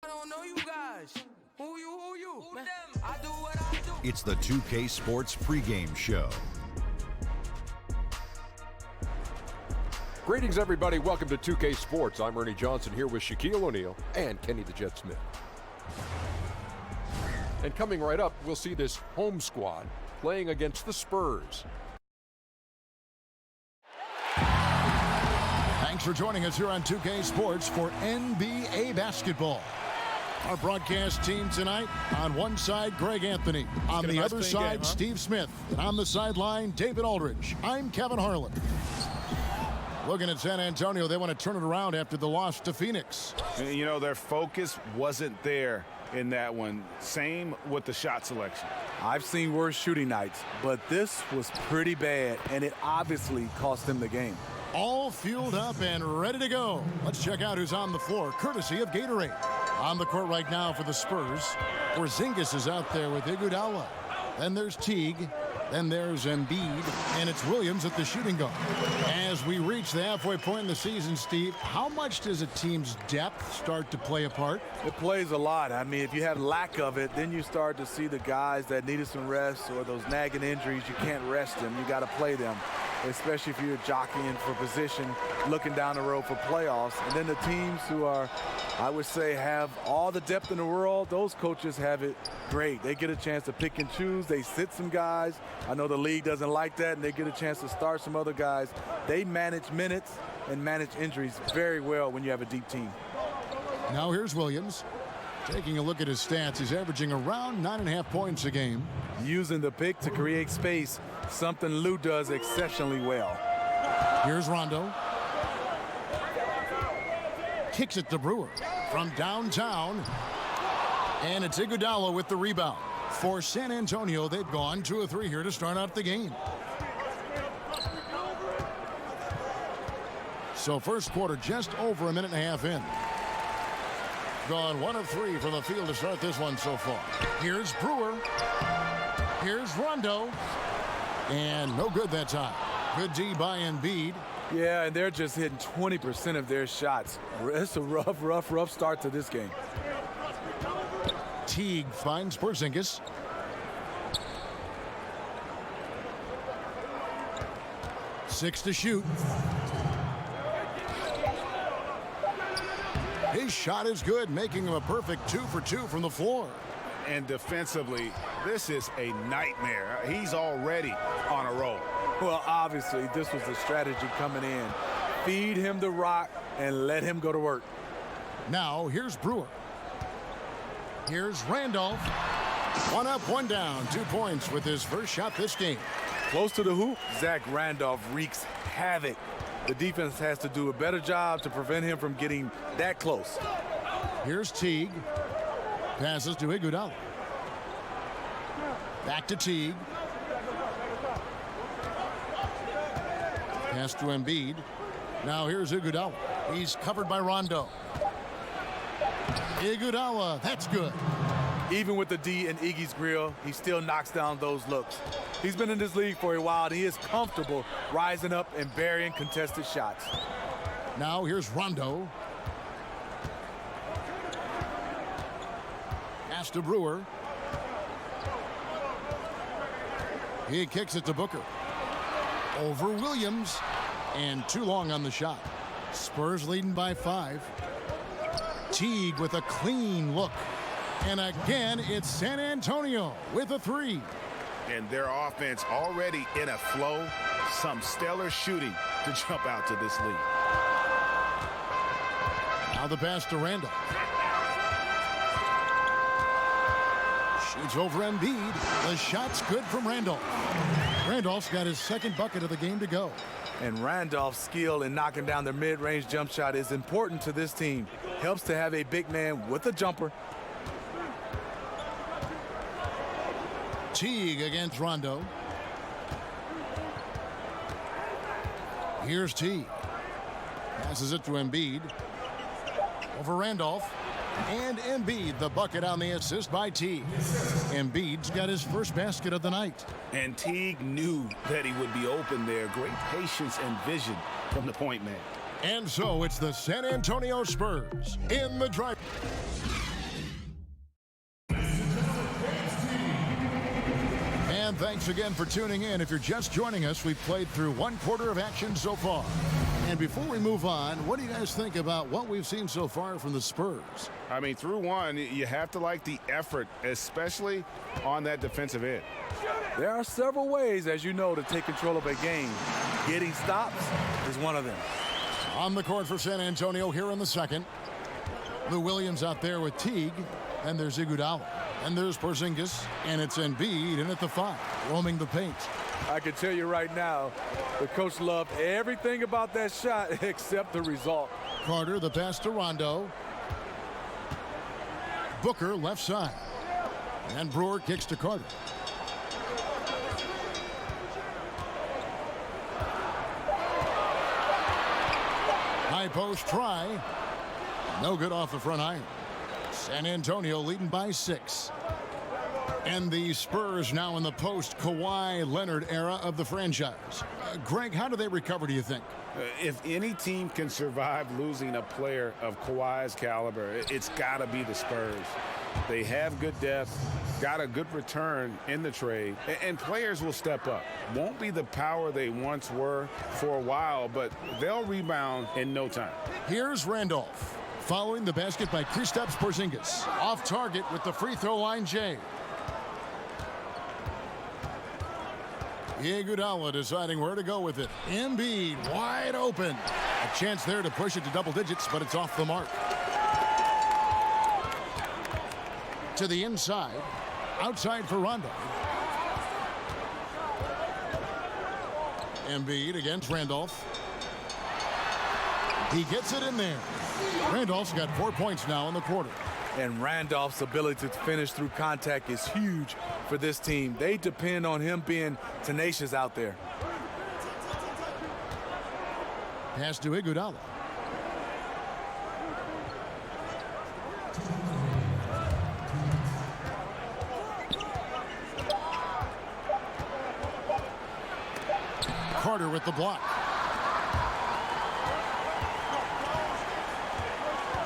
I don't know you guys. Who you? Who them? I do what I do. It's the 2K Sports pregame show. Greetings, everybody. Welcome to 2K Sports. I'm Ernie Johnson here with Shaquille O'Neal and Kenny the Jet Smith. And coming right up, we'll see this home squad playing against the Spurs. Thanks for joining us here on 2K Sports for NBA basketball. Our broadcast team tonight, on one side, Greg Anthony. On the other side, Steve Smith. And on the sideline, David Aldridge. I'm Kevin Harlan. Looking at San Antonio, they want to turn it around after the loss to Phoenix. You know, their focus wasn't there in that one. Same with the shot selection. I've seen worse shooting nights, but this was pretty bad, and it obviously cost them the game. All fueled up and ready to go. Let's check out who's on the floor, courtesy of Gatorade. On the court right now for the Spurs, Porzingis is out there with Iguodala. Then there's Teague. Then there's Embiid, and it's Williams at the shooting guard. As we reach the halfway point in the season, Steve, how much does a team's depth start to play a part? It plays a lot. I mean, if you have lack of it, then you start to see the guys that needed some rest or those nagging injuries, you can't rest them. You got to play them, especially if you're jockeying for position, looking down the road for playoffs. And then the teams who are, I would say, have all the depth in the world, those coaches have it great. They get a chance to pick and choose. They sit some guys. I know the league doesn't like that, and they get a chance to start some other guys. They manage minutes and manage injuries very well when you have a deep team. Now here's Williams. Taking a look at his stats, he's averaging around 9.5 points a game. Using the pick to create space, something Lou does exceptionally well. Here's Rondo. Kicks it to Brewer from downtown. And it's Iguodala with the rebound. For San Antonio, they've gone 2 of 3 here to start out the game. So first quarter just over a minute and a half in. Gone 1 of 3 from the field to start this one so far. Here's Brewer. Here's Rondo. And no good that time. Good D by Embiid. Yeah, and they're just hitting 20% of their shots. It's a rough start to this game. Teague finds Porzingis. Six to shoot. His shot is good, making him a perfect 2 for 2 from the floor. And defensively, this is a nightmare. He's already on a roll. Well, obviously, this was the strategy coming in. Feed him the rock and let him go to work. Now, here's Brewer. Here's Randolph. 1 up, 1 down. 2 points with his first shot this game. Close to the hoop, Zach Randolph wreaks havoc. The defense has to do a better job to prevent him from getting that close. Here's Teague. Passes to Iguodala. Back to Teague. Pass to Embiid. Now here's Iguodala. He's covered by Rondo. Iguodala, that's good. Even with the D in Iggy's grill, he still knocks down those looks. He's been in this league for a while, and he is comfortable rising up and burying contested shots. Now here's Rondo. Pass to Brewer. He kicks it to Booker. Over Williams. And too long on the shot. Spurs leading by 5. Teague with a clean look. And again, it's San Antonio with a 3. And their offense already in a flow. Some stellar shooting to jump out to this lead. Now the pass to Randolph. Shoots over Embiid. The shot's good from Randolph. Randolph's got his second bucket of the game to go. And Randolph's skill in knocking down their mid-range jump shot is important to this team. Helps to have a big man with a jumper. Teague against Rondo. Here's Teague. Passes it to Embiid. Over Randolph. And Embiid, the bucket on the assist by Teague. Embiid's got his first basket of the night. And Teague knew that he would be open there. Great patience and vision from the point man. And so it's the San Antonio Spurs in the drive. And thanks again for tuning in. If you're just joining us, we've played through one quarter of action so far. And before we move on, what do you guys think about what we've seen so far from the Spurs? I mean, through one, you have to like the effort, especially on that defensive end. There are several ways, as you know, to take control of a game. Getting stops is one of them. On the court for San Antonio here in the second. Lou Williams out there with Teague. And there's Iguodala. And there's Porzingis. And it's Embiid in at the 5, roaming the paint. I can tell you right now, the coach loved everything about that shot except the result. Carter, the pass to Rondo. Booker, left side. And Brewer kicks to Carter. High post try. No good off the front iron. San Antonio leading by 6. And the Spurs now in the post-Kawhi Leonard era of the franchise. Greg, how do they recover, do you think? If any team can survive losing a player of Kawhi's caliber, it's got to be the Spurs. They have good depth, got a good return in the trade, and players will step up. Won't be the power they once were for a while, but they'll rebound in no time. Here's Randolph, following the basket by Kristaps Porzingis. Off target with the free throw line, Jay. Iguodala deciding where to go with it. Embiid wide open. A chance there to push it to double digits, but it's off the mark. To the inside. Outside for Rondo. Embiid against Randolph. He gets it in there. Randolph's got 4 points now in the quarter. And Randolph's ability to finish through contact is huge for this team. They depend on him being tenacious out there. Pass to Iguodala. Carter with the block.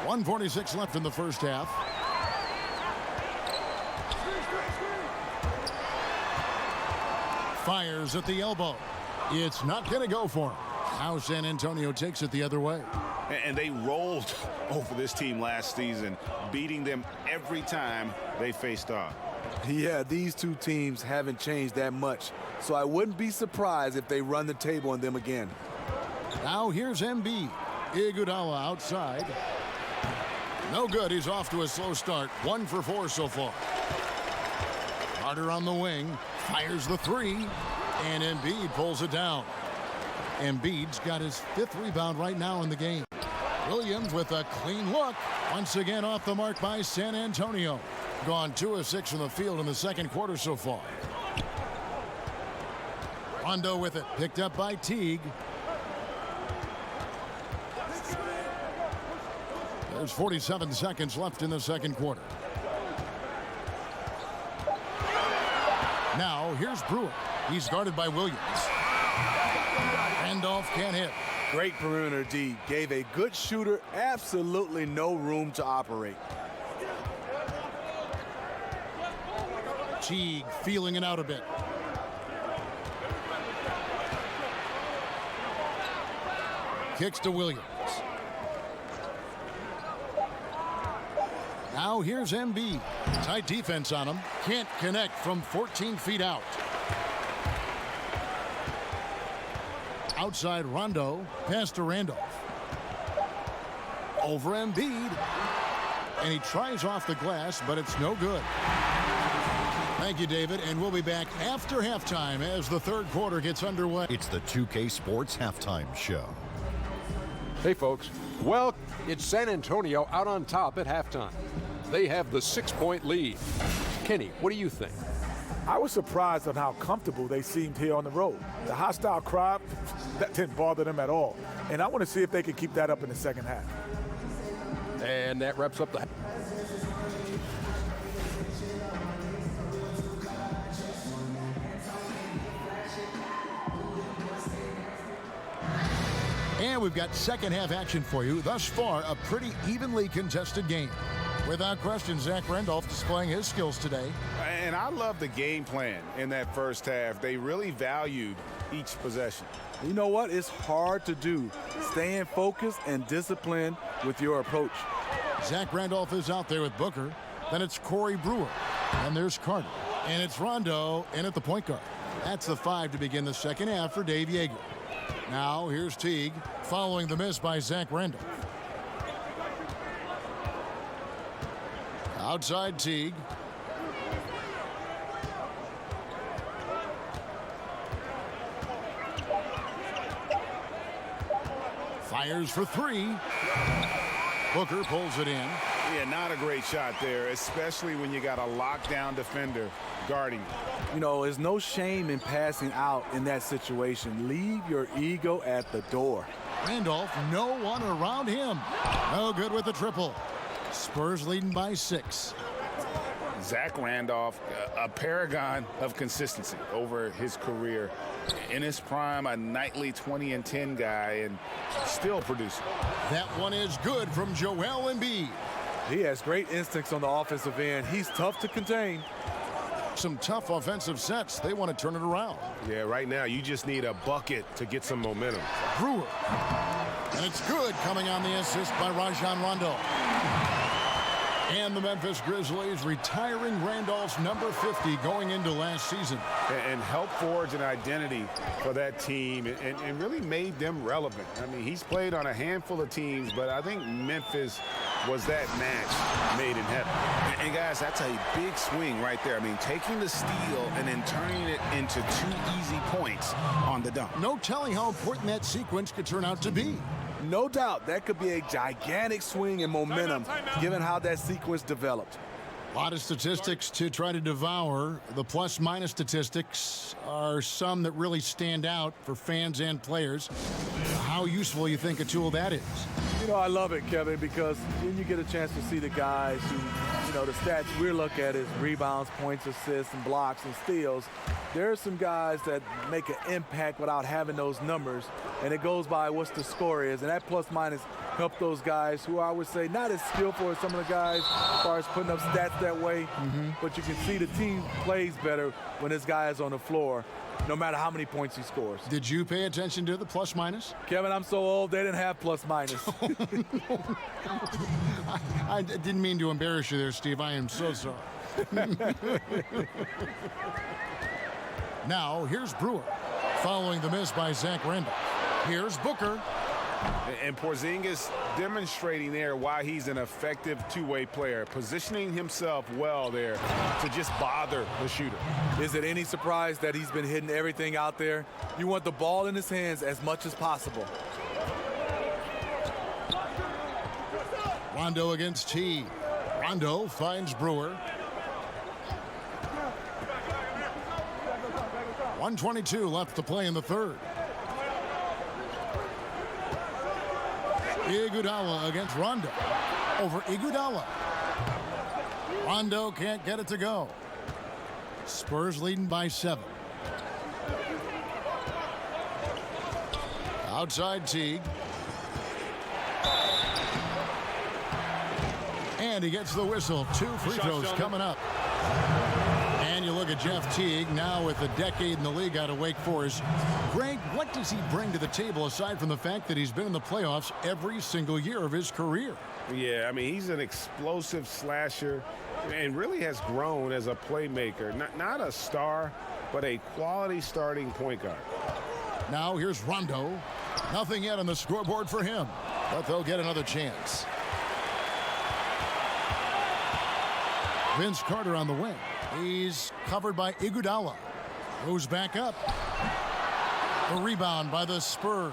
1:46 left in the first half. Fires at the elbow. It's not going to go for him. Now San Antonio takes it the other way. And they rolled over this team last season, beating them every time they faced off. Yeah, these two teams haven't changed that much, so I wouldn't be surprised if they run the table on them again. Now here's Embiid. Iguodala outside. No good. He's off to a slow start. 1 for 4 so far. Carter on the wing. Fires the 3. And Embiid pulls it down. Embiid's got his 5th rebound right now in the game. Williams with a clean look. Once again off the mark by San Antonio. Gone 2 of 6 from the field in the second quarter so far. Rondo with it. Picked up by Teague. There's 47 seconds left in the second quarter. Now, here's Brewer. He's guarded by Williams. Randolph can't hit. Great perimeter D. Gave a good shooter absolutely no room to operate. Teague feeling it out a bit. Kicks to Williams. Now here's Embiid. Tight defense on him. Can't connect from 14 feet out. Outside Rondo. Pass to Randolph. Over Embiid. And he tries off the glass, but it's no good. Thank you, David. And we'll be back after halftime as the third quarter gets underway. It's the 2K Sports Halftime Show. Hey, folks. Well, it's San Antonio out on top at halftime. They have the 6-point lead. Kenny, what do you think? I was surprised on how comfortable they seemed here on the road. The hostile crowd, that didn't bother them at all. And I want to see if they can keep that up in the second half. And that wraps up the... And we've got second half action for you. Thus far, a pretty evenly contested game. Without question, Zach Randolph displaying his skills today. And I love the game plan in that first half. They really valued each possession. You know what? It's hard to do. Staying focused and disciplined with your approach. Zach Randolph is out there with Booker. Then it's Corey Brewer. And there's Carter. And it's Rondo in at the point guard. That's the 5 to begin the second half for Dave Yeager. Now here's Teague following the miss by Zach Randolph. Outside Teague. Fires for 3. Booker pulls it in. Yeah, not a great shot there, especially when you got a lockdown defender guarding. You know, there's no shame in passing out in that situation. Leave your ego at the door. Randolph, no one around him. No good with the triple. Spurs leading by 6. Zach Randolph, a paragon of consistency over his career. In his prime, a nightly 20 and 10 guy, and still producing. That one is good from Joel Embiid. He has great instincts on the offensive end. He's tough to contain. Some tough offensive sets. They want to turn it around. Yeah, right now you just need a bucket to get some momentum. Brewer. And it's good, coming on the assist by Rajon Rondo. And the Memphis Grizzlies retiring Randolph's number 50 going into last season. And helped forge an identity for that team and really made them relevant. I mean, he's played on a handful of teams, but I think Memphis was that match made in heaven. And guys, that's a big swing right there. I mean, taking the steal and then turning it into 2 easy points on the dunk. No telling how important that sequence could turn out to be. No doubt that could be a gigantic swing in momentum given how that sequence developed. A lot of statistics to try to devour. The plus-minus statistics are some that really stand out for fans and players. How useful you think a tool that is? You know, I love it, Kevin, because then you get a chance to see the guys who, you know, the stats we look at is rebounds, points, assists, and blocks and steals. There are some guys that make an impact without having those numbers, and it goes by what the score is, and that plus-minus help those guys who I would say not as skillful as some of the guys as far as putting up stats that way, but you can see the team plays better when this guy is on the floor, no matter how many points he scores. Did you pay attention to the plus-minus? Kevin, I'm so old, they didn't have plus-minus. I didn't mean to embarrass you there, Steve. I am so sorry. Now, here's Brewer, following the miss by Zach Randolph. Here's Booker. And Porzingis demonstrating there why he's an effective two-way player, positioning himself well there to just bother the shooter. Is it any surprise that he's been hitting everything out there? You want the ball in his hands as much as possible. Rondo against T. Rondo finds Brewer. 1:22 left to play in the third. Iguodala against Rondo. Over Iguodala. Rondo can't get it to go. Spurs leading by 7. Outside Teague. And he gets the whistle. 2 free throws coming up. And you look at Jeff Teague, now with a decade in the league out of Wake Forest. Greg, what does he bring to the table aside from the fact that he's been in the playoffs every single year of his career? Yeah, I mean, he's an explosive slasher and really has grown as a playmaker. Not a star, but a quality starting point guard. Now here's Rondo. Nothing yet on the scoreboard for him, but they'll get another chance. Vince Carter on the wing. He's covered by Iguodala. Goes back up. The rebound by the Spurs.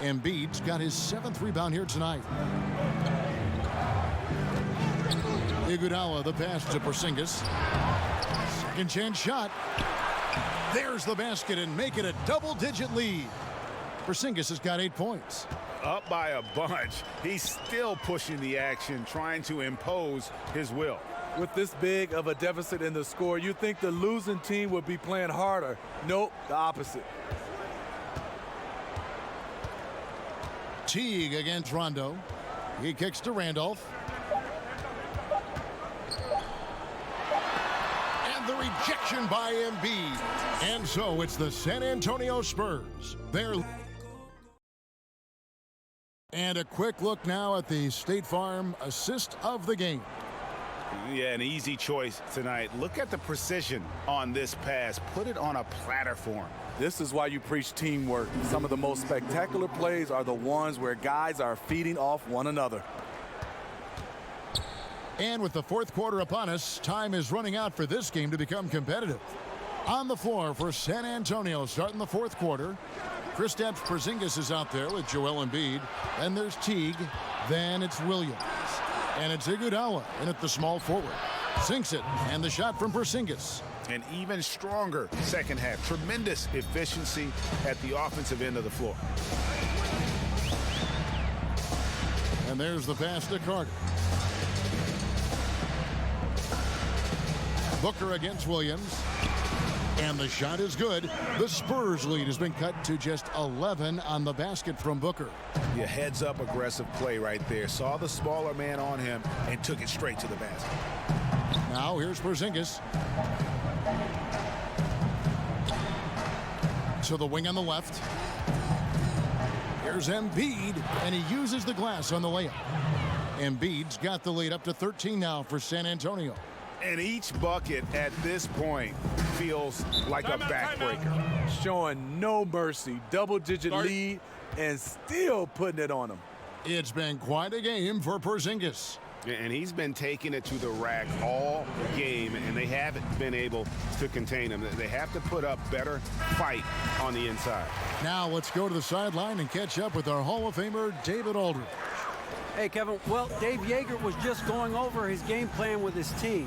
Embiid's got his 7th rebound here tonight. Iguodala, the pass to Porzingis. Second chance shot. There's the basket and make it a double-digit lead. Porzingis has got 8 points. Up by a bunch. He's still pushing the action, trying to impose his will. With this big of a deficit in the score, you'd think the losing team would be playing harder. Nope, the opposite. Teague against Rondo. He kicks to Randolph. And the rejection by Embiid. And so it's the San Antonio Spurs. And a quick look now at the State Farm assist of the game. Yeah, an easy choice tonight. Look at the precision on this pass. Put it on a platter form. This is why you preach teamwork. Some of the most spectacular plays are the ones where guys are feeding off one another. And with the fourth quarter upon us, time is running out for this game to become competitive. On the floor for San Antonio starting the fourth quarter. Kristaps Porzingis is out there with Joel Embiid. Then there's Teague. Then it's Williams. And it's Iguodala in at the small forward. Sinks it. And the shot from Porzingis. An even stronger second half. Tremendous efficiency at the offensive end of the floor. And there's the pass to Carter. Booker against Williams. And the shot is good. The Spurs lead has been cut to just 11 on the basket from Booker. Yeah, heads up aggressive play right there. Saw the smaller man on him and took it straight to the basket. Now here's Porzingis. To the wing on the left. Here's Embiid, and he uses the glass on the layup. Embiid's got the lead up to 13 now for San Antonio. And each bucket at this point feels like a backbreaker. Showing no mercy. Double-digit lead and still putting it on them. It's been quite a game for Porzingis. And he's been taking it to the rack all game, and they haven't been able to contain him. They have to put up better fight on the inside. Now let's go to the sideline and catch up with our Hall of Famer, David Aldridge. Hey, Kevin. Well, Dave Yeager was just going over his game plan with his team,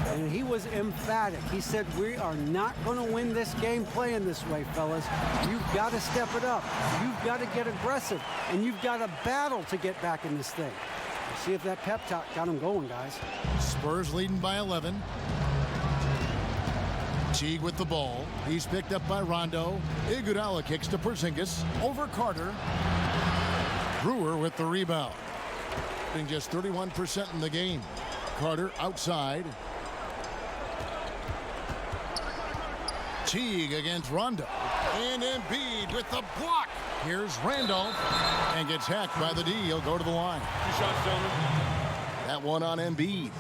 and he was emphatic. He said, we are not going to win this game playing this way, fellas. You've got to step it up. You've got to get aggressive, and you've got to battle to get back in this thing. See if that pep talk got him going, guys. Spurs leading by 11. Teague with the ball. He's picked up by Rondo. Iguodala kicks to Porzingis. Over Carter. Brewer with the rebound. Being just 31% in the game. Carter outside. Teague against Rondo. And Embiid with the block. Here's Randolph. And gets hacked by the D. He'll go to the line. That one on Embiid.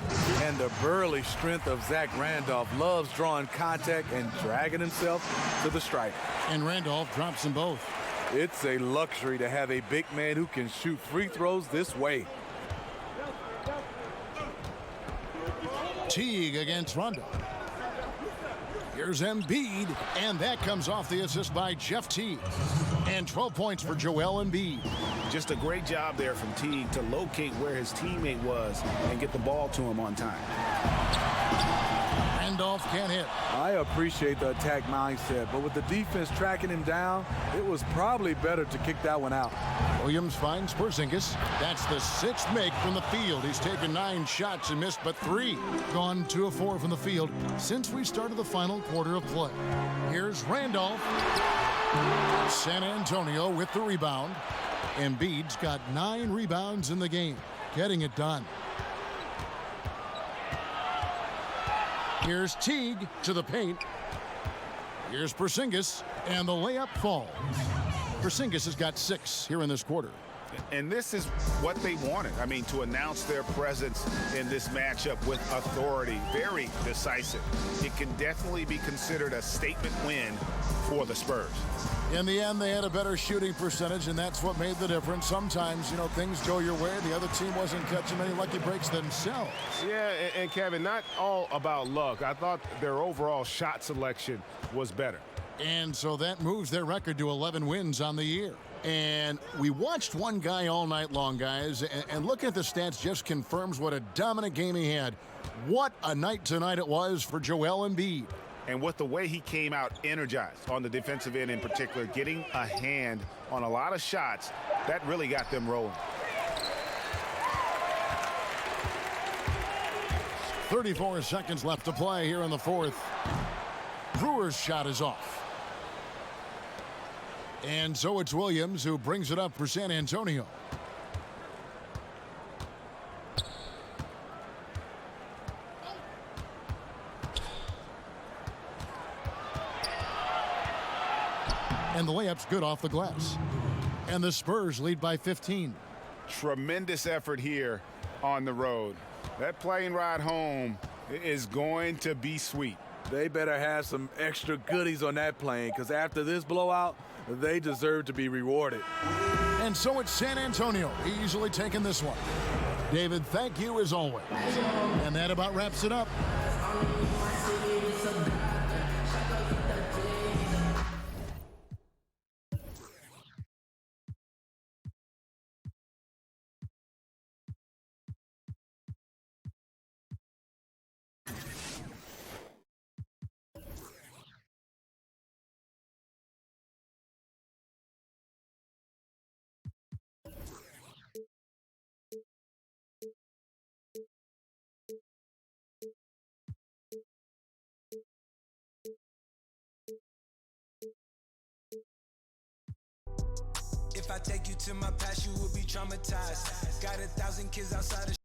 And the burly strength of Zach Randolph loves drawing contact and dragging himself to the stripe. And Randolph drops them both. It's a luxury to have a big man who can shoot free throws this way. Teague against Rondo. Here's Embiid, and that comes off the assist by Jeff Teague. And 12 points for Joel Embiid. Just a great job there from Teague to locate where his teammate was and get the ball to him on time. Randolph can't hit. I appreciate the attack mindset, but with the defense tracking him down, it was probably better to kick that one out. Williams finds Porzingis. That's the sixth make from the field. He's taken 9 shots and missed but 3. Gone 2 of 4 from the field since we started the final quarter of play. Here's Randolph. San Antonio with the rebound. Embiid's got 9 rebounds in the game, getting it done. Here's Teague to the paint. Here's Porzingis, and the layup falls. Porzingis has got 6 here in this quarter. And this is what they wanted. I mean, to announce their presence in this matchup with authority, very decisive. It can definitely be considered a statement win for the Spurs. In the end, they had a better shooting percentage, and that's what made the difference. Sometimes, you know, things go your way. The other team wasn't catching many lucky breaks themselves. Yeah, and Kevin, not all about luck. I thought their overall shot selection was better. And so that moves their record to 11 wins on the year. And we watched one guy all night long, guys, and looking at the stats just confirms what a dominant game he had. What a night tonight it was for Joel Embiid. And with the way he came out energized on the defensive end in particular, getting a hand on a lot of shots, that really got them rolling. 34 seconds left to play here in the fourth. Brewer's shot is off. And so it's Williams who brings it up for San Antonio. And the layup's good off the glass. And the Spurs lead by 15. Tremendous effort here on the road. That plane ride home is going to be sweet. They better have some extra goodies on that plane, because after this blowout, they deserve to be rewarded. And so it's San Antonio easily taking this one. David, thank you as always. And that about wraps it up. If I take you to my past, you will be traumatized. Got 1,000 kids outside of